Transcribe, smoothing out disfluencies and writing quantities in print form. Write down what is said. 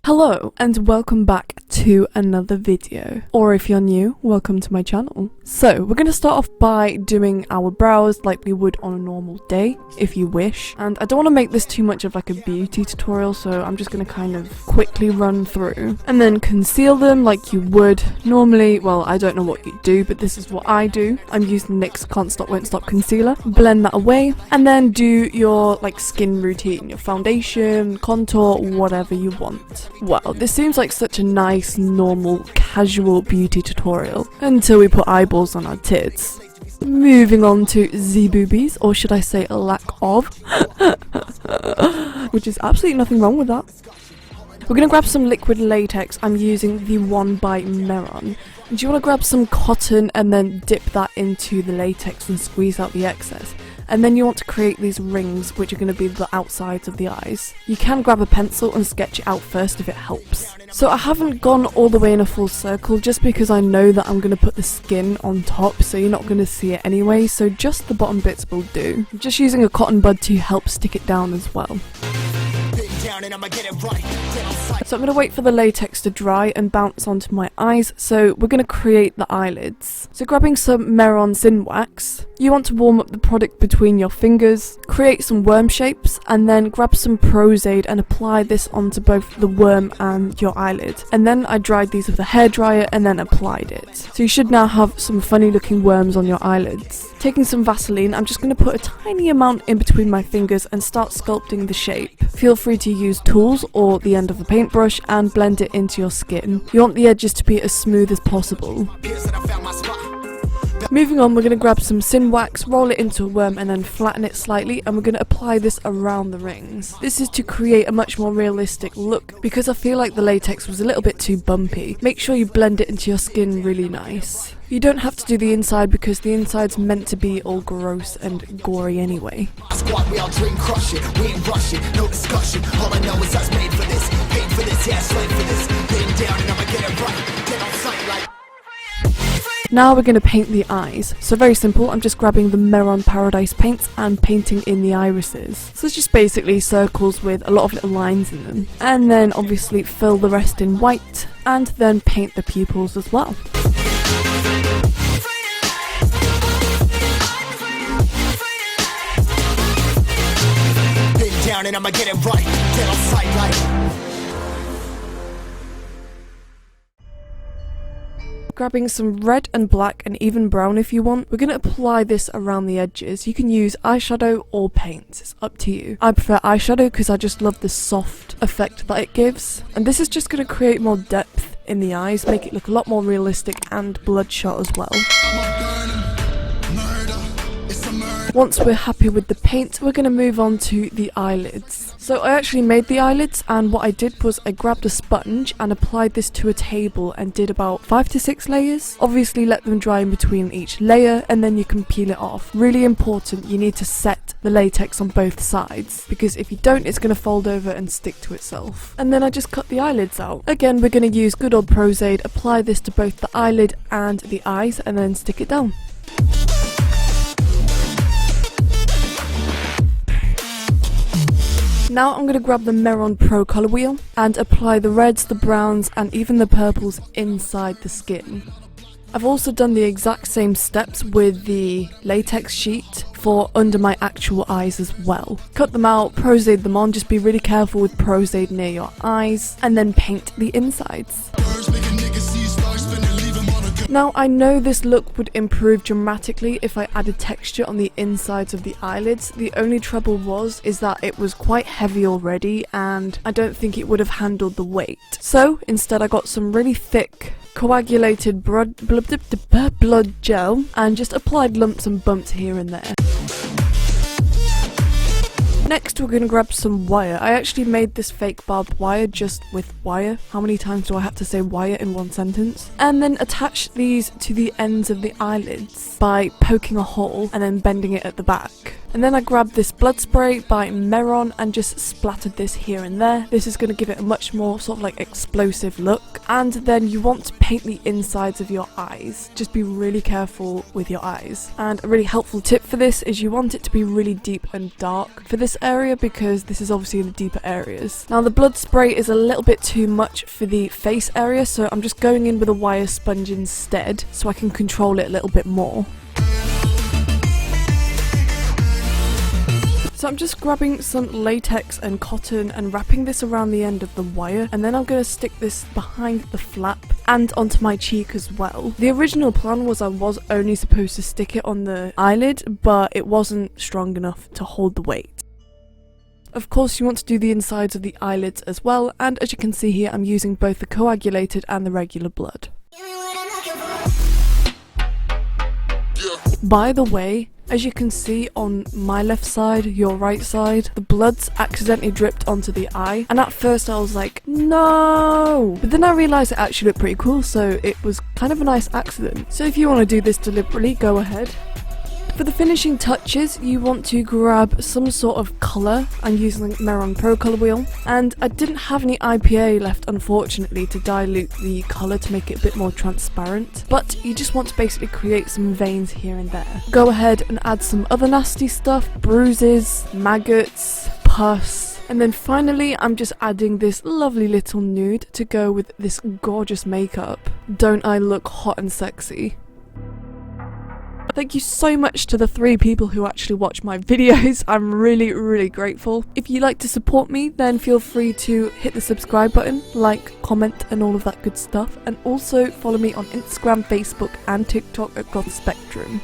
Hello and welcome back to another video, or if you're new, welcome to my channel. So we're going to start off by doing our brows like we would on a normal day, if you wish. And I don't want to make this too much of like a beauty tutorial, so I'm just going to kind of quickly run through and then conceal them like you would normally. Well, I don't know what you do, but this is what I do. I'm using NYX Can't Stop Won't Stop concealer. Blend that away and then do your like skin routine, your foundation, contour, whatever you want. Well, this seems like such a nice, normal, casual beauty tutorial until we put eyeballs on our tits. Moving on to the boobies, or should I say a lack of, which is absolutely nothing wrong with that. We're going to grab some liquid latex. I'm using the one by Mehron. Do you want to grab some cotton and then dip that into the latex and squeeze out the excess? And then you want to create these rings, which are going to be the outsides of the eyes. You can grab a pencil and sketch it out first if it helps. So I haven't gone all the way in a full circle just because I know that I'm going to put the skin on top, so you're not going to see it anyway, so just the bottom bits will do. I'm just using a cotton bud to help stick it down as well. So I'm going to wait for the latex to dry and bounce onto my eyes, so we're going to create the eyelids. So grabbing some Mehron Synwax, you want to warm up the product between your fingers, create some worm shapes, and then grab some Prozaid and apply this onto both the worm and your eyelid. And then I dried these with a hairdryer and then applied it. So you should now have some funny looking worms on your eyelids. Taking some Vaseline, I'm just going to put a tiny amount in between my fingers and start sculpting the shape. Feel free to use tools or the end of a paintbrush and blend it into your skin. You want the edges to be as smooth as possible. Moving on, we're going to grab some Synwax, roll it into a worm and then flatten it slightly, and we're going to apply this around the rings. This is to create a much more realistic look because I feel like the latex was a little bit too bumpy. Make sure you blend it into your skin really nice. You don't have to do the inside because the inside's meant to be all gross and gory anyway. Now we're going to paint the eyes. So very simple, I'm just grabbing the Mehron Paradise paints and painting in the irises. So it's just basically circles with a lot of little lines in them. And then obviously fill the rest in white and then paint the pupils as well. Down and I'ma get it right, get on sight like. Grabbing some red and black and even brown if you want. We're going to apply this around the edges. You can use eyeshadow or paint, it's up to you. I prefer eyeshadow because I just love the soft effect that it gives. And this is just going to create more depth in the eyes, make it look a lot more realistic and bloodshot as well. Once we're happy with the paint, we're going to move on to the eyelids. So I actually made the eyelids, and what I did was I grabbed a sponge and applied this to a table and did about 5 to 6 layers. Obviously let them dry in between each layer and then you can peel it off. Really important, you need to set the latex on both sides because if you don't, it's going to fold over and stick to itself. And then I just cut the eyelids out. Again, we're going to use good old Prozaid, apply this to both the eyelid and the eyes and then stick it down. Now I'm going to grab the Mehron Pro Colour Wheel and apply the reds, the browns and even the purples inside the skin. I've also done the exact same steps with the latex sheet for under my actual eyes as well. Cut them out, Prozaid them on, just be really careful with Prozaid near your eyes and then paint the insides. Now I know this look would improve dramatically if I added texture on the insides of the eyelids. The only trouble is that it was quite heavy already and I don't think it would have handled the weight. So instead I got some really thick coagulated blood gel and just applied lumps and bumps here and there. Next we're going to grab some wire. I actually made this fake barbed wire just with wire. How many times do I have to say wire in one sentence? And then attach these to the ends of the eyelids by poking a hole and then bending it at the back. And then I grabbed this blood spray by Mehron and just splattered this here and there. This is going to give it a much more sort of like explosive look. And then you want to paint the insides of your eyes. Just be really careful with your eyes. And a really helpful tip for this is you want it to be really deep and dark for this area, because this is obviously the deeper areas. Now the blood spray is a little bit too much for the face area, so I'm just going in with a wire sponge instead so I can control it a little bit more. So I'm just grabbing some latex and cotton and wrapping this around the end of the wire, and then I'm going to stick this behind the flap and onto my cheek as well. The original plan was I was only supposed to stick it on the eyelid, but it wasn't strong enough to hold the weight. Of course you want to do the insides of the eyelids as well, and as you can see here I'm using both the coagulated and the regular blood. By the way, as you can see on my left side, your right side, the blood's accidentally dripped onto the eye, and at first I was like, no! But then I realised it actually looked pretty cool, so it was kind of a nice accident. So if you want to do this deliberately, go ahead. For the finishing touches, you want to grab some sort of colour. I'm using Mehron Pro Colour Wheel, and I didn't have any IPA left unfortunately to dilute the colour to make it a bit more transparent, but you just want to basically create some veins here and there. Go ahead and add some other nasty stuff, bruises, maggots, pus, and then finally I'm just adding this lovely little nude to go with this gorgeous makeup. Don't I look hot and sexy? Thank you so much to the 3 people who actually watch my videos. I'm really grateful. If you'd like to support me, then feel free to hit the subscribe button, like, comment and all of that good stuff, and also follow me on Instagram, Facebook and TikTok at Goth Spectrum.